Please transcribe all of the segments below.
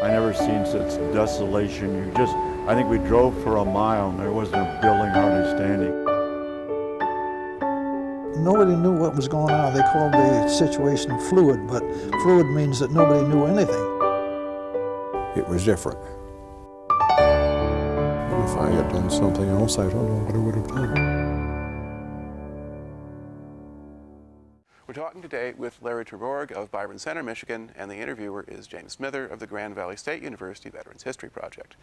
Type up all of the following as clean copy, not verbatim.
I never seen such desolation. I think we drove for a mile and there wasn't a building hardly standing. Nobody knew what was going on. They called the situation fluid, but fluid means that nobody knew anything. It was different. If I had done something else, I don't know what I would have done. We're talking today with Larry Terborg of Byron Center, Michigan, and the interviewer is James Smither of the Grand Valley State University Veterans History Project.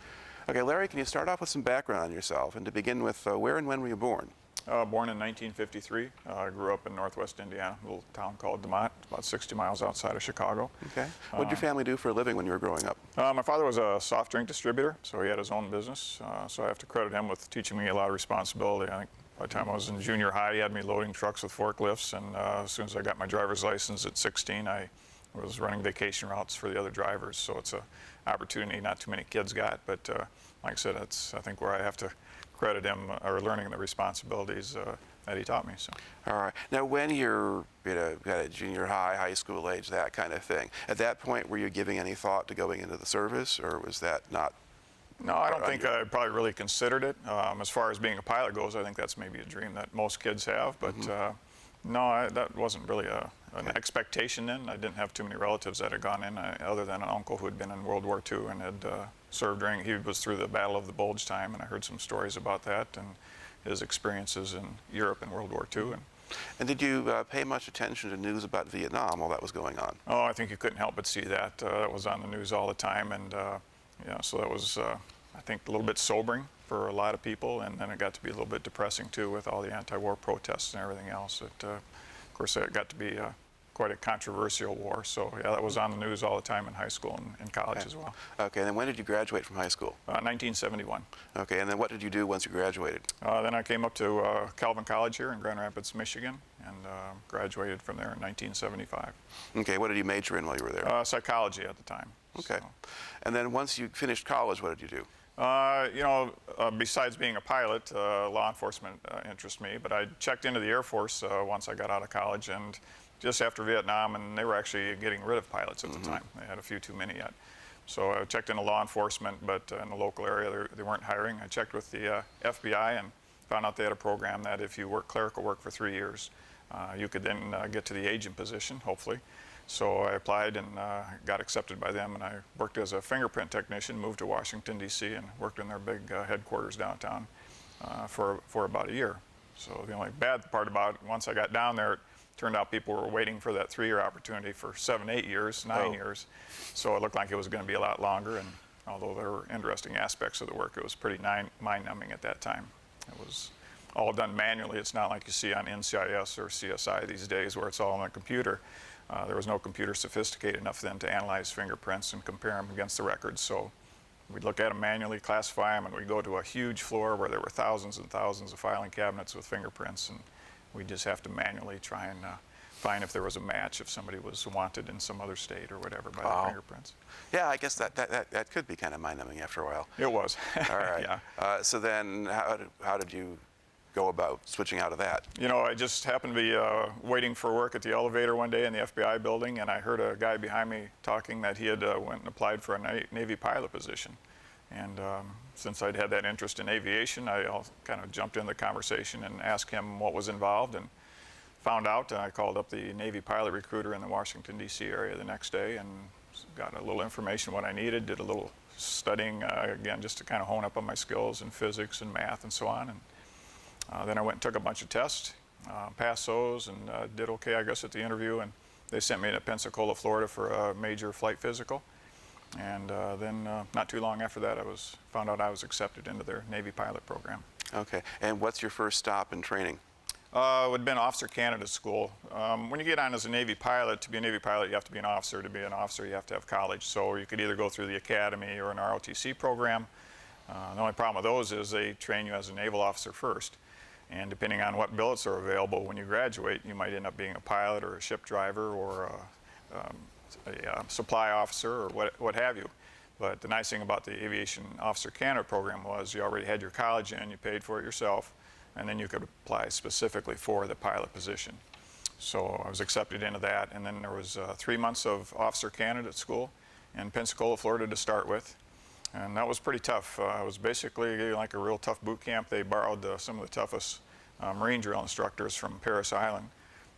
Okay, Larry, can you start off with some background on yourself, and to begin with, where and when were you born? Born in 1953. I grew up in northwest Indiana, a little town called DeMotte, about 60 miles outside of Chicago. Okay. What did your family do for a living when you were growing up? My father was a soft drink distributor, so he had his own business. So I have to credit him with teaching me a lot of responsibility. I think by the time I was in junior high, he had me loading trucks with forklifts, and as soon as I got my driver's license at 16, I was running vacation routes for the other drivers. So it's an opportunity not too many kids got, but like I said, that's I think where I have to credit him or learning the responsibilities that he taught me. So. All right. Now, when you're at a junior high school age, that kind of thing, at that point, were you giving any thought to going into the service, or was that not? No, I don't think I probably really considered it. As far as being a pilot goes, I think that's maybe a dream that most kids have, but no, that wasn't really an expectation then. I didn't have too many relatives that had gone in, other than an uncle who had been in World War II and had served during, he was through the Battle of the Bulge time, and I heard some stories about that and his experiences in Europe in World War II. And did you pay much attention to news about Vietnam while that was going on? Oh, I think you couldn't help but see that. That was on the news all the time, and yeah, so that was, I think, a little bit sobering for a lot of people, and then it got to be a little bit depressing too with all the anti-war protests and everything else. Of course, it got to be quite a controversial war, so yeah, that was on the news all the time in high school and college as well. Okay, and then when did you graduate from high school? 1971. Okay, and then what did you do once you graduated? Then I came up to Calvin College here in Grand Rapids, Michigan, and graduated from there in 1975. Okay, what did you major in while you were there? Psychology at the time. Okay, so. And then once you finished college, what did you do? You know, besides being a pilot, law enforcement interests me, but I checked into the Air Force once I got out of college, and just after Vietnam, and they were actually getting rid of pilots at the time. They had a few too many yet. So I checked into law enforcement, but in the local area, they weren't hiring. I checked with the FBI and found out they had a program that if you work clerical work for 3 years, you could then get to the agent position, hopefully. So I applied and got accepted by them, and I worked as a fingerprint technician, moved to Washington, D.C., and worked in their big headquarters downtown for about a year. So the only bad part about it, once I got down there, it turned out people were waiting for that 3-year opportunity for 7, 8 years, 9 years. So it looked like it was going to be a lot longer, and although there were interesting aspects of the work, it was pretty mind-numbing at that time. It was all done manually. It's not like you see on NCIS or CSI these days where it's all on a computer. There was no computer sophisticated enough then to analyze fingerprints and compare them against the records. So we'd look at them manually, classify them, and we'd go to a huge floor where there were thousands and thousands of filing cabinets with fingerprints, and we'd just have to manually try and find if there was a match, if somebody was wanted in some other state or whatever by the fingerprints. Yeah, I guess that could be kind of mind-numbing after a while. It was. All right. Yeah. So then how did you go about switching out of that? You know, I just happened to be waiting for work at the elevator one day in the FBI building, and I heard a guy behind me talking that he had went and applied for a Navy pilot position. And since I'd had that interest in aviation, I kind of jumped in the conversation and asked him what was involved, and found out. And I called up the Navy pilot recruiter in the Washington, D.C. area the next day and got a little information what I needed, did a little studying, again, just to kind of hone up on my skills in physics and math and so on. And then I went and took a bunch of tests, passed those, and did okay, I guess, at the interview. And they sent me to Pensacola, Florida for a major flight physical. And then not too long after that, found out I was accepted into their Navy pilot program. Okay. And what's your first stop in training? It would have been Officer Candidate School. When you get on as a Navy pilot, to be a Navy pilot, you have to be an officer. To be an officer, you have to have college. So you could either go through the academy or an ROTC program. The only problem with those is they train you as a naval officer first. And depending on what billets are available when you graduate, you might end up being a pilot or a ship driver or a supply officer or what have you. But the nice thing about the Aviation Officer Candidate program was you already had your college in, you paid for it yourself, and then you could apply specifically for the pilot position. So I was accepted into that, and then there was 3 months of officer candidate school, in Pensacola, Florida to start with. And that was pretty tough. It was basically like a real tough boot camp. They borrowed some of the toughest Marine drill instructors from Paris Island,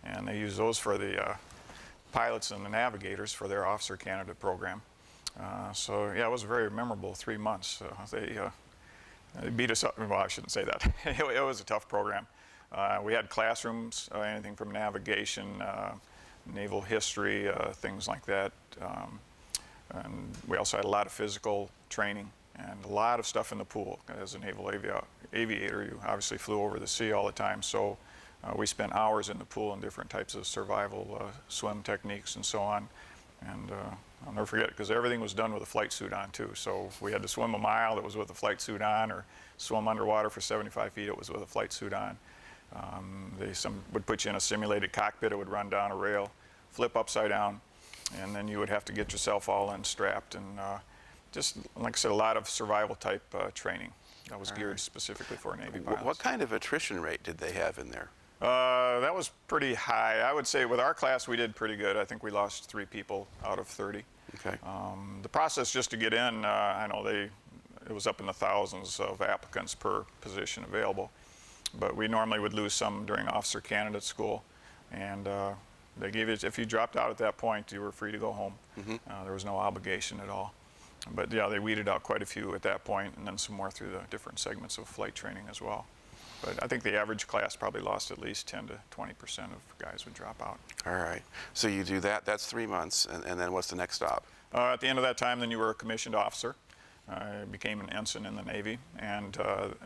and they used those for the pilots and the navigators for their officer candidate program. So yeah, it was a very memorable 3 months. They beat us up. Well, I shouldn't say that. It was a tough program. We had classrooms, anything from navigation, naval history, things like that. And we also had a lot of physical training and a lot of stuff in the pool. As a naval aviator, you obviously flew over the sea all the time, so we spent hours in the pool in different types of survival swim techniques and so on. And I'll never forget, because everything was done with a flight suit on too. So if we had to swim a mile, it was with a flight suit on, or swim underwater for 75 feet, it was with a flight suit on. They would put you in a simulated cockpit. It would run down a rail, flip upside down, and then you would have to get yourself all unstrapped. And just, like I said, a lot of survival type training that was geared specifically for Navy pilots. What kind of attrition rate did they have in there? That was pretty high. I would say with our class we did pretty good. I think we lost 3 people out of 30. Okay. The process just to get in, I know it was up in the thousands of applicants per position available, but we normally would lose some during officer candidate school, and they gave you, if you dropped out at that point, you were free to go home. There was no obligation at all. But yeah, they weeded out quite a few at that point, and then some more through the different segments of flight training as well. But I think the average class probably lost at least 10 to 20% of guys would drop out. All right. So you do that. That's 3 months. And then what's the next stop? At the end of that time, then you were a commissioned officer. I became an ensign in the Navy. And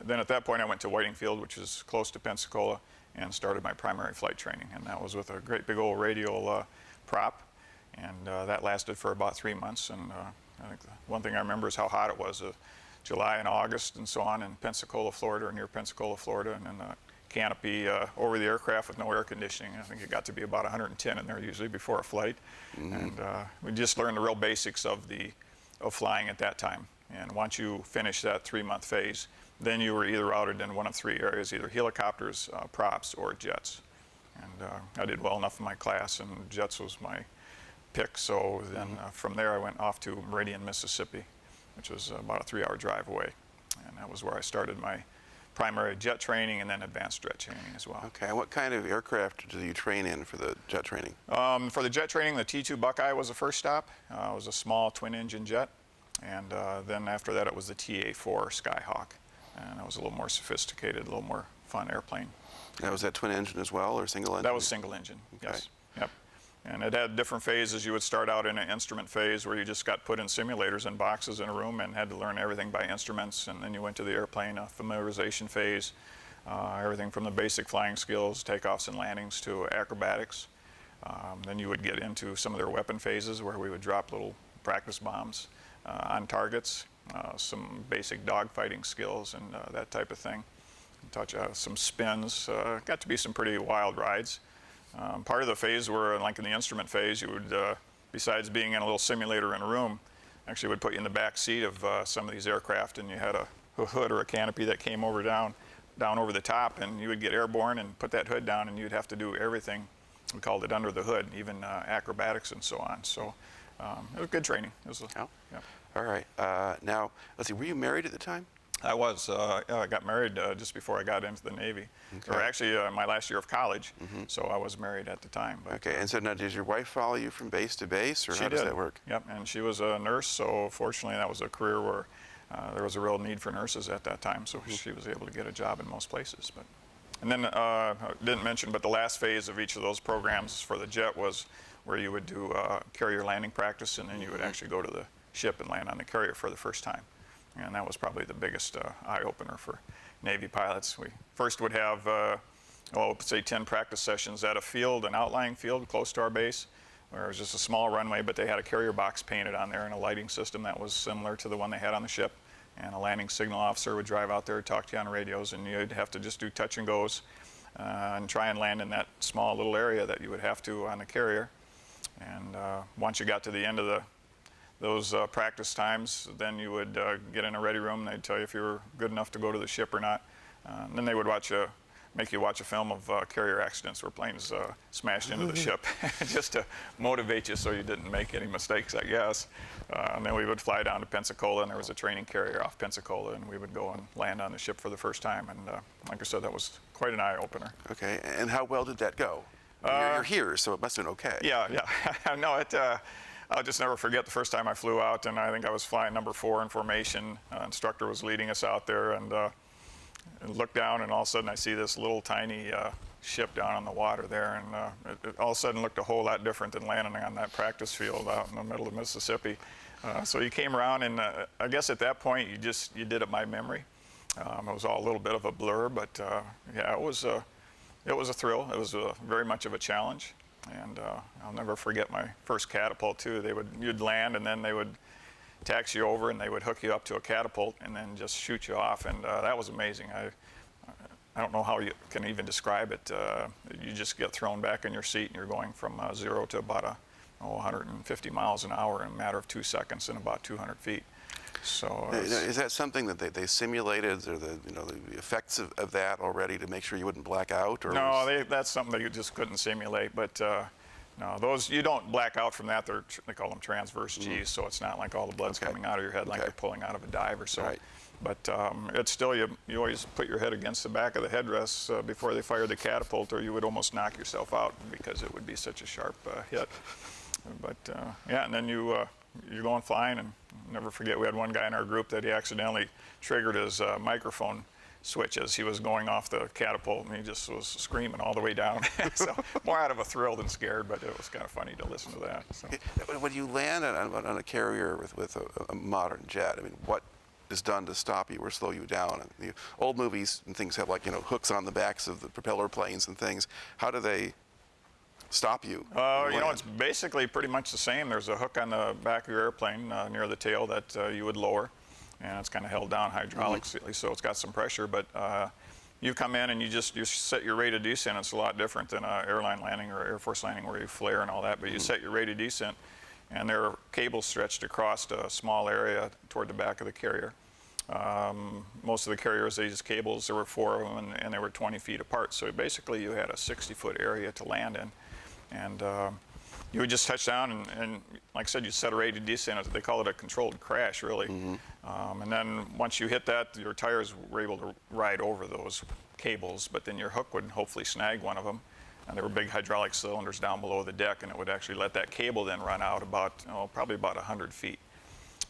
then at that point, I went to Whiting Field, which is close to Pensacola, and started my primary flight training. And that was with a great big old radial prop. And that lasted for about 3 months. And I think the one thing I remember is how hot it was. July and August and so on in Pensacola, Florida, or near Pensacola, Florida, and then the canopy over the aircraft with no air conditioning. I think it got to be about 110 in there usually before a flight. And we just learned the real basics of flying at that time. And once you finish that 3-month phase, then you were either routed in one of 3 areas, either helicopters, props, or jets. And I did well enough in my class, and jets was my pick. So then from there I went off to Meridian, Mississippi, which was about a 3-hour drive away. And that was where I started my primary jet training and then advanced jet training as well. Okay, and what kind of aircraft do you train in for the jet training? For the jet training, the T-2 Buckeye was the first stop. It was a small twin-engine jet. And then after that, it was the TA-4 Skyhawk. And that was a little more sophisticated, a little more fun airplane. That was that twin engine as well, or single engine? That was single engine, okay. Yes. Yep. And it had different phases. You would start out in an instrument phase where you just got put in simulators and boxes in a room and had to learn everything by instruments. And then you went to the airplane familiarization phase, everything from the basic flying skills, takeoffs and landings, to acrobatics. Then you would get into some of their weapon phases where we would drop little practice bombs on targets, some basic dogfighting skills and that type of thing. Touch some spins. Got to be some pretty wild rides. Part of the phase where, like in the instrument phase, you would, besides being in a little simulator in a room, actually would put you in the back seat of some of these aircraft, and you had a hood or a canopy that came over down over the top, and you would get airborne and put that hood down, and you'd have to do everything. We called it under the hood, even acrobatics and so on. So it was good training. It was yeah. All right. Now, let's see, were you married at the time? I was. I got married just before I got into the Navy. Okay. Or actually, my last year of college, so I was married at the time. But, okay, and so now, does your wife follow you from base to base, or how does that work? Yep, and she was a nurse, so fortunately that was a career where there was a real need for nurses at that time, so she was able to get a job in most places. But, and then, I didn't mention, but the last phase of each of those programs for the jet was where you would do carrier landing practice, and then you would actually go to the ship and land on the carrier for the first time. And that was probably the biggest eye-opener for Navy pilots. We first would have, say 10 practice sessions at a field, an outlying field close to our base, where it was just a small runway, but they had a carrier box painted on there and a lighting system that was similar to the one they had on the ship. And a landing signal officer would drive out there, talk to you on radios, and you'd have to just do touch and goes and try and land in that small little area that you would have to on the carrier. And once you got to the end of those practice times, then you would get in a ready room. They'd tell you if you were good enough to go to the ship or not. And then they would watch a make you watch a film of carrier accidents where planes smashed into the ship, just to motivate you so you didn't make any mistakes, I guess. And then we would fly down to Pensacola, and there was a training carrier off Pensacola, and we would go and land on the ship for the first time. And like I said, that was quite an eye-opener. Okay, and how well did that go? You're here, so it must have been okay. Yeah. No, I'll just never forget the first time I flew out, and I think I was flying number 4 in formation. Instructor was leading us out there, and looked down, and all of a sudden I see this little tiny ship down on the water there, and it all of a sudden looked a whole lot different than landing on that practice field out in the middle of Mississippi. So you came around, and I guess at that point you did it by memory. It was all a little bit of a blur, but yeah, it was a thrill. It was very much of a challenge, and I'll never forget my first catapult too. You'd land, and then they would taxi you over, and they would hook you up to a catapult and then just shoot you off, and that was amazing. I don't know how you can even describe it. You just get thrown back in your seat, and you're going from 0 to about 150 miles an hour in a matter of 2 seconds and about 200 feet. So is that something that they simulated, or the effects of that already to make sure you wouldn't black out? Or no, that's something that you just couldn't simulate. But no, those you don't black out from that. They call them transverse G's, so it's not like all the blood's coming out of your head like you're pulling out of a dive or so. Right. But it's still, you always put your head against the back of the headrest before they fire the catapult, or you would almost knock yourself out because it would be such a sharp hit. But yeah, and then you're going flying, and I'll never forget, we had one guy in our group that he accidentally triggered his microphone switch as he was going off the catapult, and he just was screaming all the way down. So more out of a thrill than scared, but it was kind of funny to listen to that. So. When you land on a carrier with a modern jet, I mean, what is done to stop you or slow you down? And the old movies and things have, like, hooks on the backs of the propeller planes and things. How do they stop you? It's basically pretty much the same. There's a hook on the back of your airplane near the tail that you would lower, and it's kind of held down hydraulically, so it's got some pressure. But you come in and you set your rate of descent. It's a lot different than an airline landing or Air Force landing where you flare and all that. But you set your rate of descent, and there are cables stretched across a small area toward the back of the carrier. Most of the carriers, these cables, there were 4 of them, and they were 20 feet apart. So basically you had a 60-foot area to land in. And you would just touch down, and like I said, you set a rate of descent. They call it a controlled crash, really. And then once you hit that, your tires were able to ride over those cables, but then your hook would hopefully snag one of them. And there were big hydraulic cylinders down below the deck, and it would actually let that cable then run out probably about 100 feet.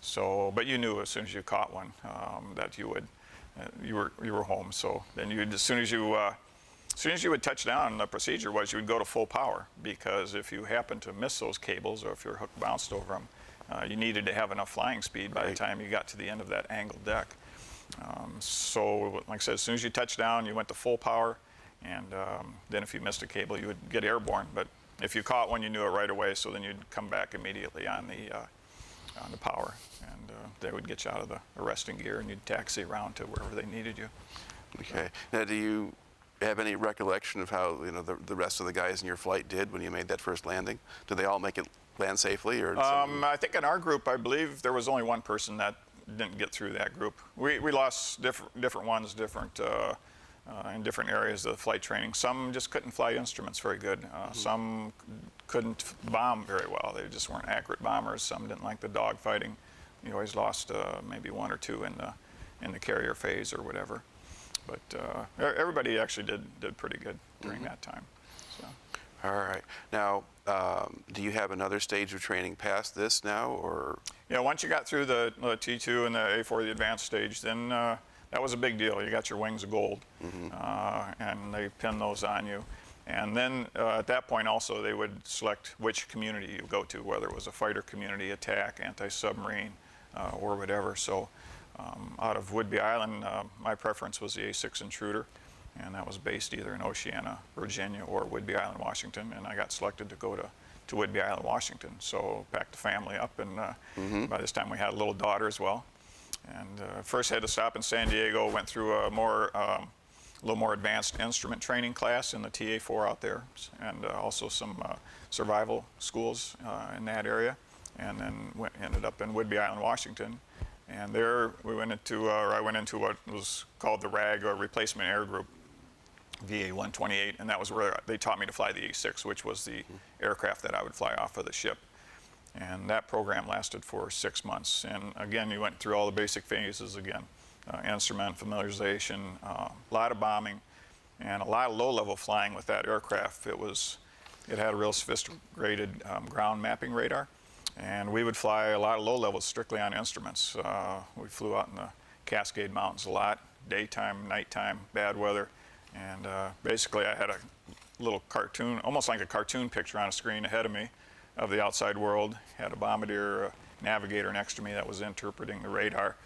So, but you knew as soon as you caught one that you were home. So then as soon as you would touch down, the procedure was you would go to full power, because if you happened to miss those cables or if your hook bounced over them, you needed to have enough flying speed by the time you got to the end of that angled deck. So, like I said, as soon as you touched down, you went to full power, and then if you missed a cable, you would get airborne. But if you caught one, you knew it right away, so then you'd come back immediately on the power, and they would get you out of the arresting gear, and you'd taxi around to wherever they needed you. Okay. Now, do you have any recollection of how the rest of the guys in your flight did when you made that first landing? Did they all make it land safely, or? I think in our group, I believe there was only one person that didn't get through that group. We lost different ones, in different areas of the flight training. Some just couldn't fly instruments very good. Some couldn't bomb very well. They just weren't accurate bombers. Some didn't like the dog fighting. You always lost maybe 1 or 2 in the carrier phase or whatever. But everybody actually did pretty good during that time. So. All right. Now, do you have another stage of training past this now, or? Yeah, once you got through the T2 and the A4, the advanced stage, then that was a big deal. You got your wings of gold, and they pinned those on you. And then at that point also, they would select which community you go to, whether it was a fighter community, attack, anti-submarine, or whatever. So out of Whidbey Island, my preference was the A6 Intruder, and that was based either in Oceana, Virginia, or Whidbey Island, Washington. And I got selected to go to Whidbey Island, Washington. So packed the family up, and by this time we had a little daughter as well. And first had to stop in San Diego, went through a little more advanced instrument training class in the TA4 out there, and also some survival schools in that area, and then ended up in Whidbey Island, Washington. And there I went into what was called the RAG, or Replacement Air Group VA-128, and that was where they taught me to fly the A6, which was the aircraft that I would fly off of the ship. And that program lasted for 6 months. And again, you went through all the basic phases again. Instrument familiarization, a lot of bombing, and a lot of low-level flying with that aircraft. It had a real sophisticated ground mapping radar, and we would fly a lot of low levels strictly on instruments. We flew out in the Cascade Mountains a lot, daytime, nighttime, bad weather, and basically I had a little cartoon, almost like a cartoon picture on a screen ahead of me of the outside world. Had a bombardier navigator next to me that was interpreting the radar,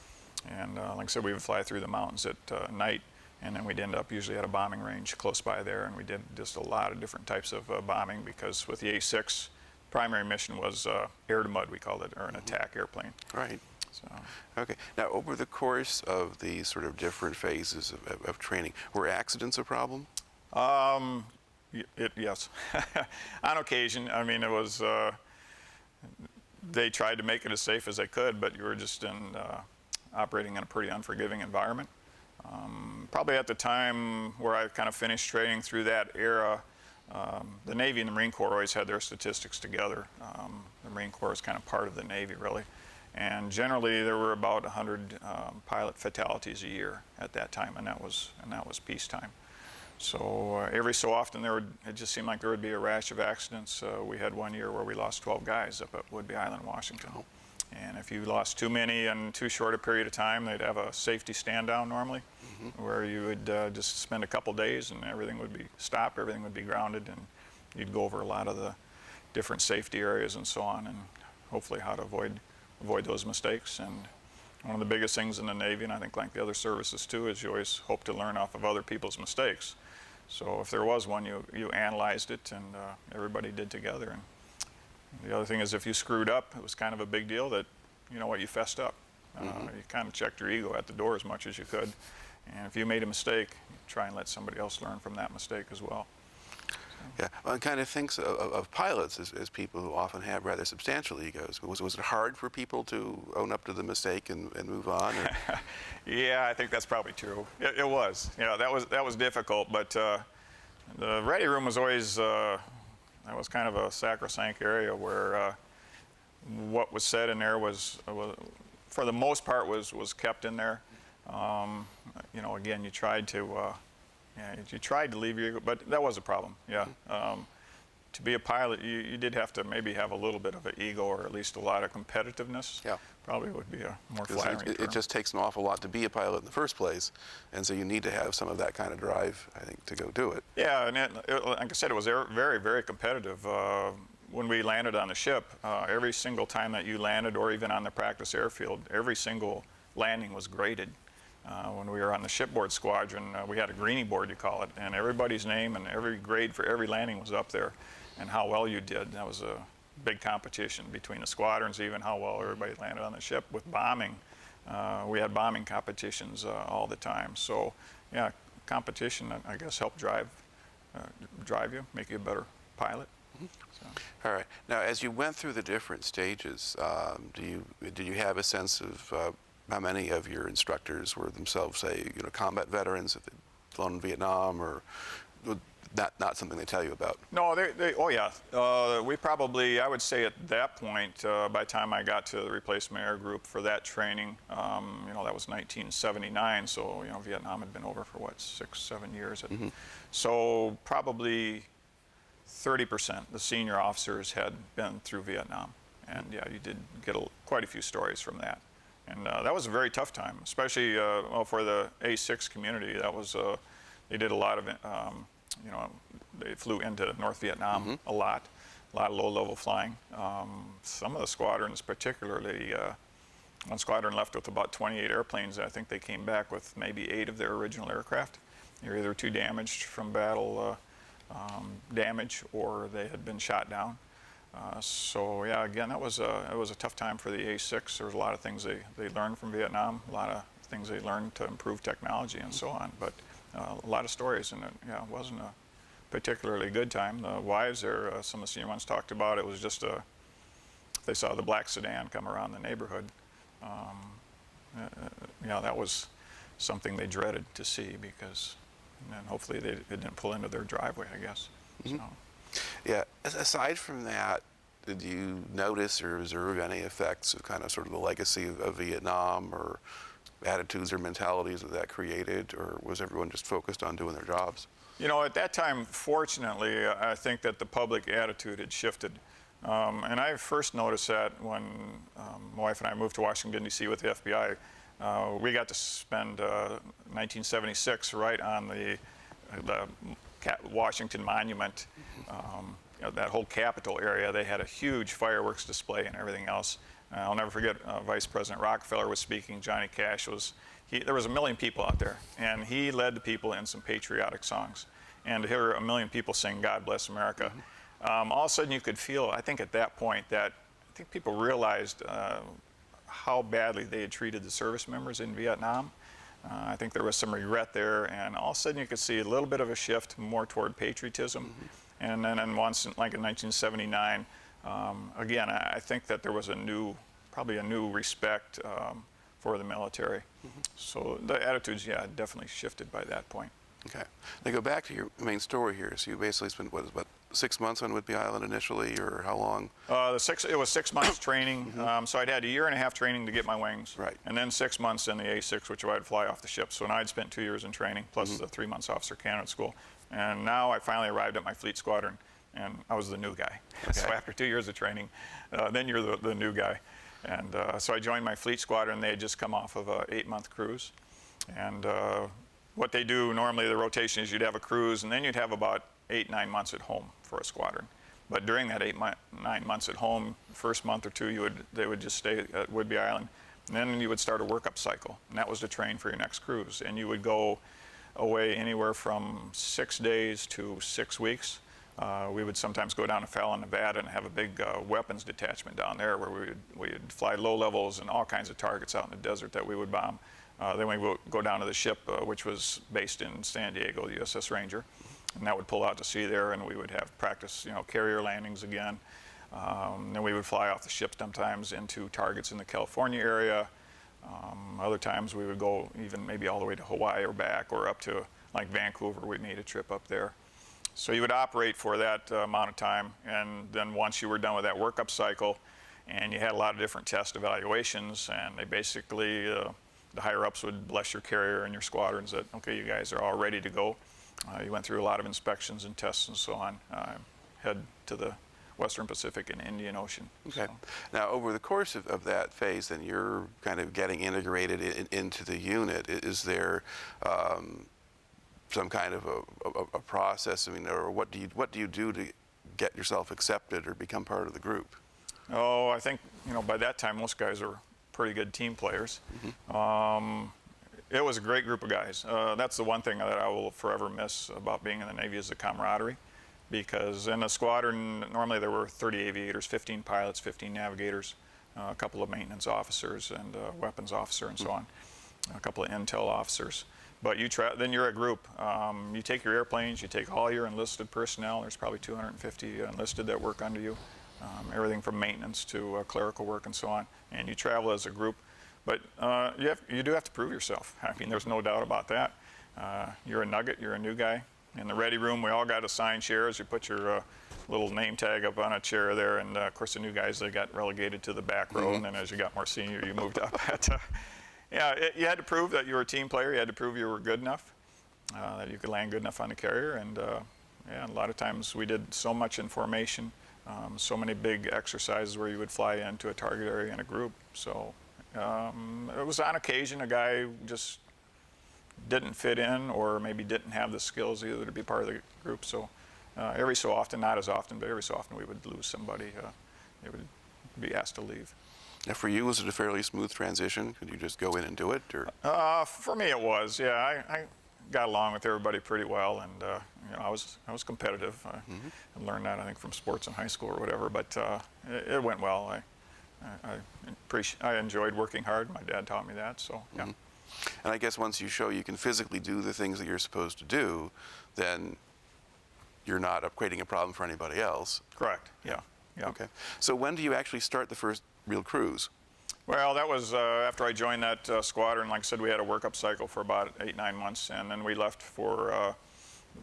and like I said, we would fly through the mountains at night. And then we'd end up usually at a bombing range close by there, and we did just a lot of different types of bombing, because with the A6, primary mission was air to mud, we called it, or an attack airplane. Right. So. Okay. Now, over the course of these sort of different phases of training, were accidents a problem? Yes. On occasion. I mean, it was, they tried to make it as safe as they could, but you were just operating in a pretty unforgiving environment. Probably at the time where I kind of finished training through that era, the Navy and the Marine Corps always had their statistics together. The Marine Corps is kind of part of the Navy, really. And generally there were about 100 pilot fatalities a year at that time, and that was peacetime. So every so often it just seemed like there would be a rash of accidents. We had one year where we lost 12 guys up at Whidbey Island, Washington. And if you lost too many in too short a period of time, they'd have a safety stand down normally, where you would just spend a couple days and everything would be stopped, everything would be grounded, and you'd go over a lot of the different safety areas and so on, and hopefully how to avoid those mistakes. And one of the biggest things in the Navy, and I think like the other services too, is you always hope to learn off of other people's mistakes. So if there was one, you analyzed it, and everybody did together. And the other thing is, if you screwed up, it was kind of a big deal that, you know what, you fessed up. You kind of checked your ego at the door as much as you could. And if you made a mistake, try and let somebody else learn from that mistake as well. Yeah, one kind of thinks of pilots as people who often have rather substantial egos. Was it hard for people to own up to the mistake and move on? Yeah, I think that's probably true. It was. Yeah, that was difficult, but the ready room was always, that was kind of a sacrosanct area where what was said in there was for the most part, was kept in there. You know, again, you tried to leave your ego, but that was a problem. Yeah. To be a pilot, you did have to maybe have a little bit of an ego, or at least a lot of competitiveness. Yeah. Probably would be a more flattering term. It just takes an awful lot to be a pilot in the first place, and so you need to have some of that kind of drive, I think, to go do it. Yeah, and like I said, it was very, very competitive. When we landed on the ship, every single time that you landed, or even on the practice airfield, every single landing was graded. When we were on the shipboard squadron, we had a greenie board, you call it, and everybody's name and every grade for every landing was up there, and how well you did. That was a big competition between the squadrons, even how well everybody landed on the ship. With bombing, we had bombing competitions all the time. So, yeah, competition, I guess, helped drive you, make you a better pilot. So. All right. Now, as you went through the different stages, did you have a sense of how many of your instructors were themselves, say, combat veterans, if they'd flown in Vietnam, or not something they tell you about? No, oh yeah. We probably, I would say at that point, by the time I got to the Replacement Air Group for that training, that was 1979, so, Vietnam had been over for, what, 6, 7 years. So probably 30%, the senior officers had been through Vietnam. And yeah, you did get quite a few stories from that. And that was a very tough time, especially for the A6 community. That was, they did a lot of, they flew into North Vietnam a lot of low-level flying. Some of the squadrons, particularly, one squadron left with about 28 airplanes. I think they came back with maybe 8 of their original aircraft. They were either too damaged from battle damage, or they had been shot down. So yeah, again, it was a tough time for the A6. There was a lot of things they learned from Vietnam, a lot of things they learned to improve technology and so on. But a lot of stories, and it wasn't a particularly good time. The wives there, some of the senior ones talked about, it was just they saw the black sedan come around the neighborhood. That was something they dreaded to see, because and hopefully it didn't pull into their driveway, I guess. So. Yeah. Aside from that, did you notice or observe any effects of kind of sort of the legacy of Vietnam, or attitudes or mentalities that created, or was everyone just focused on doing their jobs? You know, at that time, fortunately, I think that the public attitude had shifted. And I first noticed that when my wife and I moved to Washington, D.C. with the FBI. We got to spend 1976 right on the Washington Monument. You know, that whole Capitol area, they had a huge fireworks display and everything else. I'll never forget, Vice President Rockefeller was speaking. Johnny Cash was, there was 1 million people out there, and he led the people in some patriotic songs. And to hear 1 million people sing God Bless America, all of a sudden you could feel, I think at that point, that I think people realized how badly they had treated the service members in Vietnam. I think there was some regret there, and all of a sudden you could see a little bit of a shift more toward patriotism. And then once, like in 1979, again, I think that there was probably a new respect for the military. So the attitudes, yeah, definitely shifted by that point. Okay. Now go back to your main story here. So you basically spent, what, about 6 months on Whidbey Island initially, or how long? It was 6 months training. So I'd had 1.5 years training to get my wings. Right. And then 6 months in the A6, which I'd fly off the ship. So now I'd spent 2 years in training, plus the 3 months officer candidate school. And now I finally arrived at my fleet squadron, and I was the new guy. Okay. So after 2 years of training, then you're the new guy. And so I joined my fleet squadron. They had just come off of an 8-month cruise. And what they do normally, the rotation is you'd have a cruise, and then you'd have about 8-9 months at home for a squadron. But during that 8-9 months at home, the first month or two, they would just stay at Whidbey Island. And then you would start a workup cycle, and that was to train for your next cruise. And you would go away anywhere from 6 days to 6 weeks. We would sometimes go down to Fallon, Nevada, and have a big weapons detachment down there where we would fly low levels and all kinds of targets out in the desert that we would bomb. Then we would go down to the ship, which was based in San Diego, the USS Ranger, and that would pull out to sea there, and we would have practice, you know, carrier landings again. Then we would fly off the ship sometimes into targets in the California area. Other times we would go even maybe all the way to Hawaii or back, or up to like Vancouver. We made a trip up there. So you would operate for that amount of time, and then once you were done with that workup cycle, and you had a lot of different test evaluations, and they basically, the higher-ups would bless your carrier and your squadrons that, okay, you guys are all ready to go. You went through a lot of inspections and tests and so on. Head to the Western Pacific and Indian Ocean. Okay. So. Now, over the course of that phase, then you're kind of getting integrated into the unit. Is there some kind of a process? I mean, or what do you do to get yourself accepted or become part of the group? Oh, I think, you know, by that time most guys are pretty good team players. It was a great group of guys. That's the one thing that I will forever miss about being in the Navy, is the camaraderie. Because in a squadron, normally there were 30 aviators, 15 pilots, 15 navigators, a couple of maintenance officers and a weapons officer and so on, a couple of intel officers. But then you're a group. You take your airplanes, you take all your enlisted personnel. There's probably 250 enlisted that work under you, everything from maintenance to clerical work and so on. And you travel as a group. But you do have to prove yourself. I mean, there's no doubt about that. You're a nugget, you're a new guy. In the ready room, we all got assigned chairs. You put your little name tag up on a chair there, and of course the new guys, they got relegated to the back row, and then as you got more senior, you moved up. Yeah, you had to prove that you were a team player. You had to prove you were good enough, that you could land good enough on the carrier, and yeah, a lot of times we did so much in formation, so many big exercises where you would fly into a target area in a group. So it was on occasion a guy just didn't fit in, or maybe didn't have the skills either to be part of the group. So every so often, not as often, but every so often we would lose somebody. They would be asked to leave. Now, for you, was it a fairly smooth transition? Could you just go in and do it, or? For me, it was. Yeah, I got along with everybody pretty well, and you know, I was competitive. I learned that, I think, from sports in high school or whatever. But it went well. I enjoyed working hard. My dad taught me that. So yeah. And I guess once you show you can physically do the things that you're supposed to do, then you're not creating a problem for anybody else. Correct. Yeah. Yeah. Okay. So when do you actually start the first real cruise? Well, that was after I joined that squadron. Like I said, we had a workup cycle for about 8-9 months, and then we left for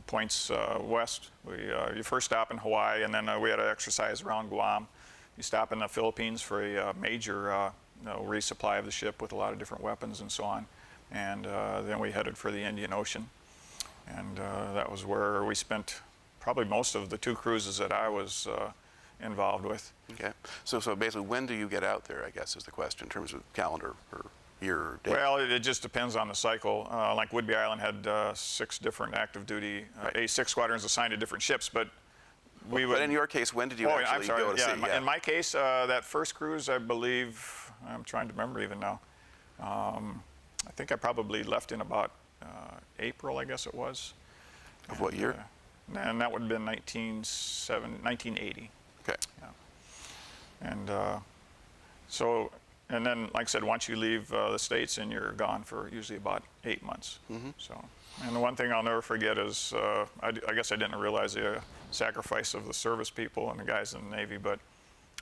points west. You first stop in Hawaii, and then we had an exercise around Guam. You stop in the Philippines for a major resupply of the ship with a lot of different weapons and so on. And then we headed for the Indian Ocean. And that was where we spent probably most of the 2 cruises that I was involved with. Okay. So basically, when do you get out there, I guess, is the question in terms of calendar or year or date? Well, it just depends on the cycle. Like Whidbey Island had 6 different active duty A6 squadrons assigned to different ships, but we would... But in your case, when did you actually go to sea? In my case, that first cruise, I believe, I'm trying to remember even now, I think I probably left in about April, I guess it was. Of what year? And that would have been 1980. Okay. Yeah. And and then, like I said, once you leave the States, and you're gone for usually about 8 months. So, and the one thing I'll never forget is, I guess I didn't realize the sacrifice of the service people and the guys in the Navy, but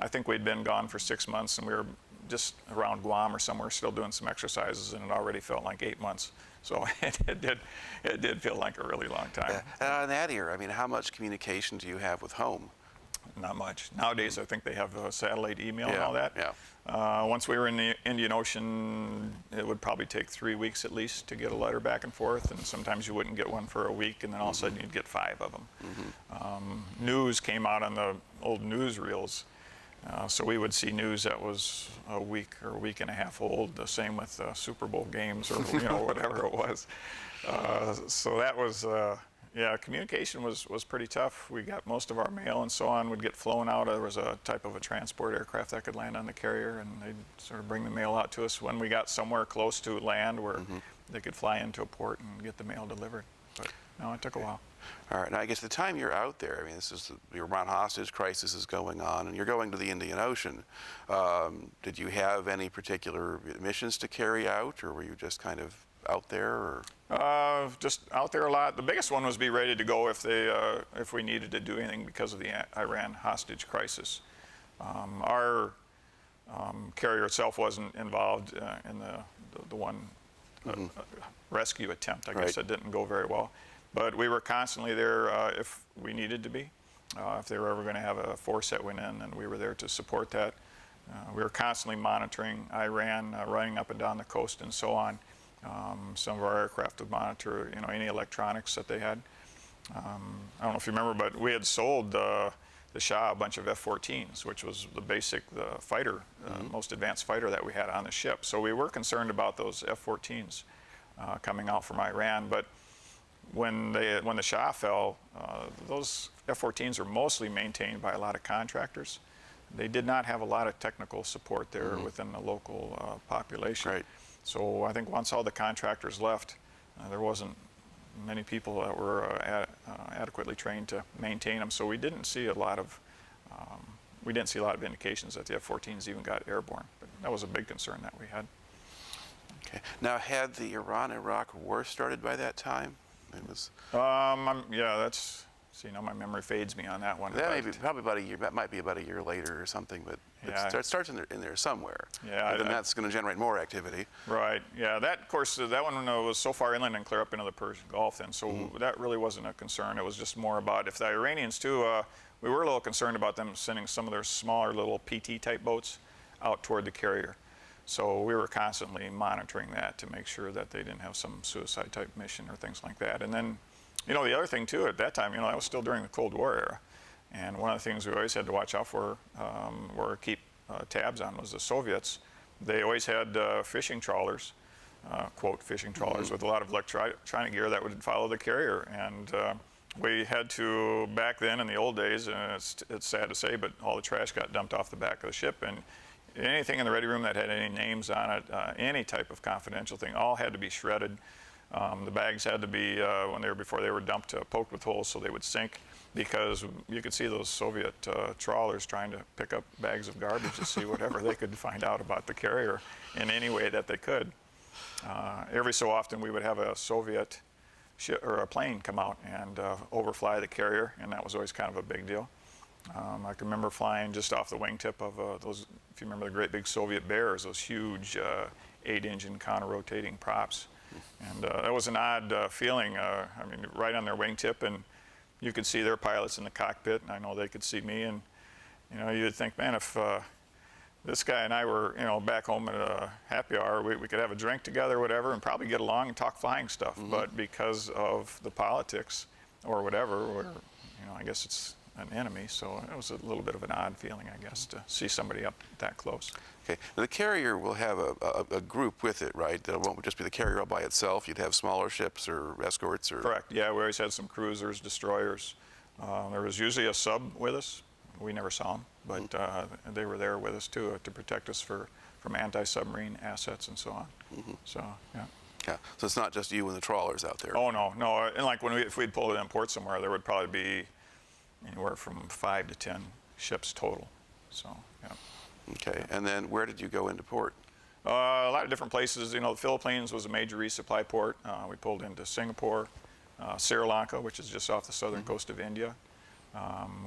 I think we'd been gone for 6 months, and we were just around Guam or somewhere still doing some exercises, and it already felt like 8 months. So it did feel like a really long time. In that era, I mean, how much communication do you have with home? Not much. Nowadays, I think they have satellite email and all that. Yeah. Once we were in the Indian Ocean, it would probably take 3 weeks at least to get a letter back and forth, and sometimes you wouldn't get one for a week, and then all of a sudden you'd get 5 of them. News came out on the old newsreels, so we would see news that was a week or a week and a half old. The same with Super Bowl games or whatever it was. So that was. Yeah, communication was pretty tough. We got most of our mail and so on would get flown out. There was a type of a transport aircraft that could land on the carrier, and they'd sort of bring the mail out to us when we got somewhere close to land where they could fly into a port and get the mail delivered. But no, it took a while. All right. Now, I guess the time you're out there, I mean, this is the Iran hostage crisis is going on, and you're going to the Indian Ocean. Did you have any particular missions to carry out, or were you just kind of out there? Or? Just out there a lot. The biggest one was be ready to go if we needed to do anything because of the Iran hostage crisis. Our carrier itself wasn't involved in the one rescue attempt. I guess it didn't go very well. But we were constantly there if we needed to be. If they were ever going to have a force that went in, and we were there to support that. We were constantly monitoring Iran, running up and down the coast and so on. Some of our aircraft would monitor, any electronics that they had. I don't know if you remember, but we had sold the Shah a bunch of F-14s, which was the fighter, most advanced fighter that we had on the ship. So we were concerned about those F-14s coming out from Iran. But when the Shah fell, those F-14s are mostly maintained by a lot of contractors. They did not have a lot of technical support there within the local population. Right. So I think once all the contractors left, there wasn't many people that were adequately trained to maintain them. So we didn't see a lot of indications that the F-14s even got airborne. But that was a big concern that we had. Okay. Now, had the Iran-Iraq war started by that time? It was. Yeah, that's. See, my memory fades me on that one. That may be probably about a year. That might be about a year later or something. But it starts in there somewhere. Yeah. And then that's going to generate more activity. Right. Yeah. That, of course, that one was so far inland and clear up into the Persian Gulf. Then, so that really wasn't a concern. It was just more about if the Iranians too. We were a little concerned about them sending some of their smaller little PT type boats out toward the carrier. So we were constantly monitoring that to make sure that they didn't have some suicide type mission or things like that. And then. The other thing too, at that time, that was still during the Cold War era. And one of the things we always had to watch out for, or keep tabs on, was the Soviets. They always had fishing trawlers, quote, fishing trawlers, with a lot of electronic gear that would follow the carrier. And we had to, back then in the old days, and it's sad to say, but all the trash got dumped off the back of the ship. And anything in the ready room that had any names on it, any type of confidential thing, all had to be shredded. The bags had to be, before they were dumped, poked with holes so they would sink, because you could see those Soviet trawlers trying to pick up bags of garbage to see whatever they could find out about the carrier in any way that they could. Every so often we would have a Soviet ship or a plane come out and overfly the carrier, and that was always kind of a big deal. I can remember flying just off the wingtip of those, if you remember the great big Soviet Bears, those huge 8-engine counter-rotating props. And that was an odd feeling. I mean, right on their wingtip, and you could see their pilots in the cockpit, and I know they could see me. And you know, you'd think, man, if this guy and I were, you know, back home at a happy hour, we could have a drink together or whatever and probably get along and talk flying stuff. But because of the politics or whatever, or, you know, I guess it's an enemy, so it was a little bit of an odd feeling, I guess, to see somebody up that close. Okay, now the carrier will have a group with it, right? It won't just be the carrier all by itself. You'd have smaller ships or escorts or... Correct, yeah, we always had some cruisers, destroyers. There was usually a sub with us. We never saw them, but they were there with us too to protect us from anti-submarine assets and so on. So, yeah. Yeah, so it's not just you and the trawlers out there. Oh, no, no, and like if we'd pulled it in port somewhere, there would probably be anywhere from 5 to 10 ships total, so, yeah. Okay, and then where did you go into port? A lot of different places. You know, the Philippines was a major resupply port. We pulled into Singapore, Sri Lanka, which is just off the southern coast of India.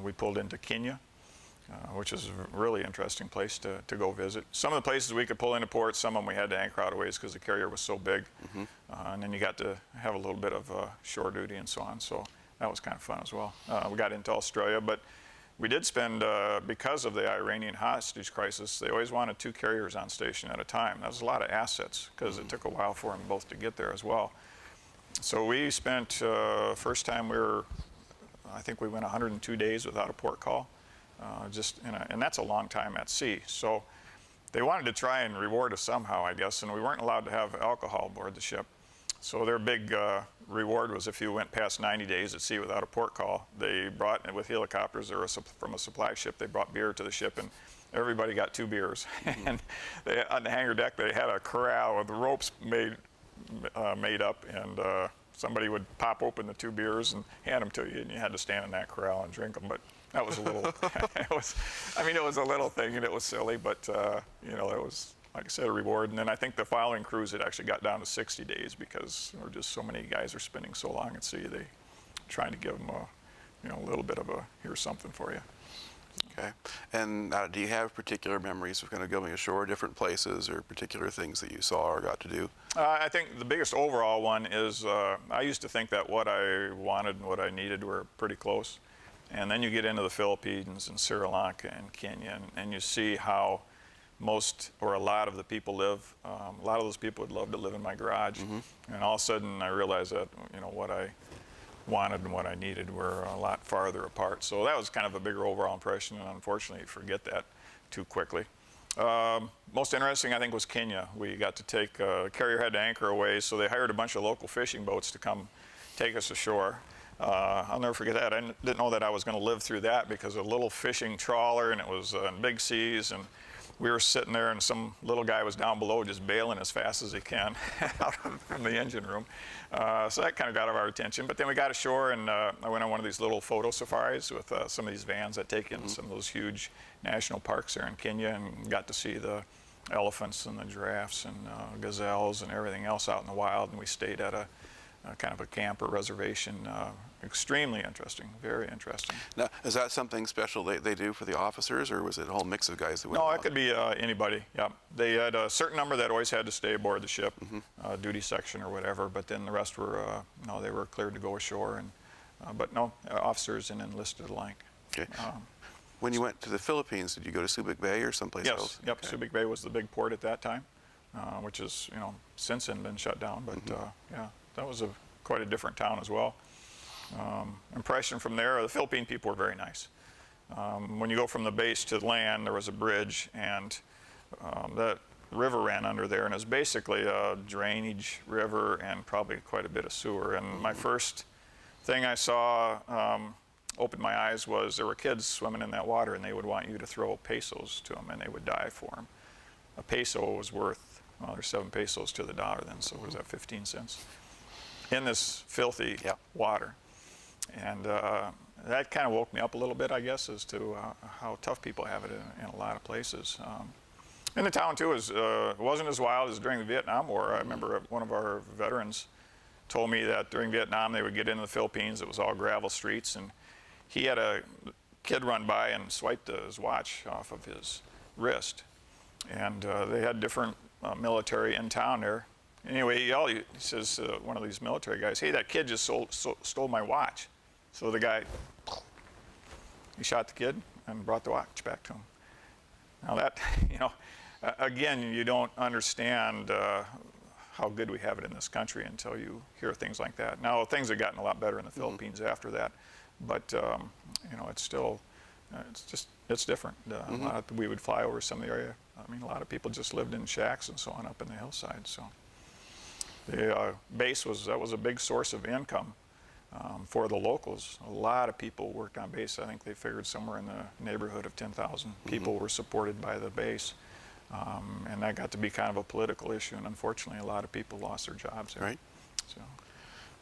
We pulled into Kenya, which is a really interesting place to go visit. Some of the places we could pull into port, some of them we had to anchor out of ways because the carrier was so big. And then you got to have a little bit of shore duty and so on. So that was kind of fun as well. We got into Australia, but we did spend, because of the Iranian hostage crisis, they always wanted 2 carriers on station at a time. That was a lot of assets because it took a while for them both to get there as well. So we spent, first time I think we went 102 days without a port call, and that's a long time at sea. So they wanted to try and reward us somehow, I guess, and we weren't allowed to have alcohol aboard the ship. So their big reward was if you went past 90 days at sea without a port call, they brought, with helicopters or from a supply ship, they brought beer to the ship, and everybody got 2 beers. And on the hangar deck, they had a corral with ropes made up, and somebody would pop open the 2 beers and hand them to you, and you had to stand in that corral and drink them. But that was a little, it was a little thing, and it was silly, but you know, it was, like I said, a reward. And then I think the following cruise, it actually got down to 60 days because there were just so many guys are spending so long at sea. They trying to give them a little bit of a, here's something for you. Okay. And do you have particular memories of kind of going ashore, different places, or particular things that you saw or got to do? I think the biggest overall one is I used to think that what I wanted and what I needed were pretty close. And then you get into the Philippines and Sri Lanka and Kenya, and you see how most or a lot of the people live. A lot of those people would love to live in my garage. And all of a sudden I realized that, you know, what I wanted and what I needed were a lot farther apart. So that was kind of a bigger overall impression, and unfortunately you forget that too quickly. Most interesting, I think, was Kenya. We got to take, carrier had to anchor away, so they hired a bunch of local fishing boats to come take us ashore. I'll never forget that. I didn't know that I was going to live through that because a little fishing trawler, and it was in big seas, and we were sitting there, and some little guy was down below just bailing as fast as he can out from the engine room. So that kind of got our attention. But then we got ashore, and I went on one of these little photo safaris with some of these vans that take in some of those huge national parks there in Kenya, and got to see the elephants and the giraffes and gazelles and everything else out in the wild. And we stayed at a kind of a camp or reservation. Extremely interesting, very interesting. Now, is that something special they do for the officers, or was it a whole mix of guys that went No, along? it could be anybody, yeah. They had a certain number that always had to stay aboard the ship, duty section or whatever, but then the rest were, no, they were cleared to go ashore, and but no, officers and enlisted alike. Okay. When you went to the Philippines, did you go to Subic Bay or someplace else? Yes, yep, okay. Subic Bay was the big port at that time, which is, you know, since then been shut down, but yeah, that was quite a different town as well. Impression from there, the Philippine people were very nice. When you go from the base to land, there was a bridge, and that river ran under there, and it was basically a drainage river and probably quite a bit of sewer. And my first thing I saw opened my eyes was there were kids swimming in that water, and they would want you to throw pesos to them, and they would die for them. A peso was worth, well, there's 7 pesos to the dollar then, so what was that, 15 cents? In this filthy water. And that kind of woke me up a little bit, I guess, as to how tough people have it in a lot of places. And the town, too, wasn't as wild as during the Vietnam War. I remember one of our veterans told me that during Vietnam they would get into the Philippines, it was all gravel streets, and he had kid run by and swiped his watch off of his wrist. And they had different military in town there. Anyway, he says, one of these military guys, hey, that kid just stole my watch. So the guy, he shot the kid and brought the watch back to him. Now that, you know, again, you don't understand how good we have it in this country until you hear things like that. Now, things have gotten a lot better in the Philippines after that, but, you know, it's still, it's different. We would fly over some of the area. I mean, a lot of people just lived in shacks and so on up in the hillside, so. The base was a big source of income for the locals. A lot of people worked on base. I think they figured somewhere in the neighborhood of 10,000 people were supported by the base. And that got to be kind of a political issue, and unfortunately a lot of people lost their jobs there. Right. So.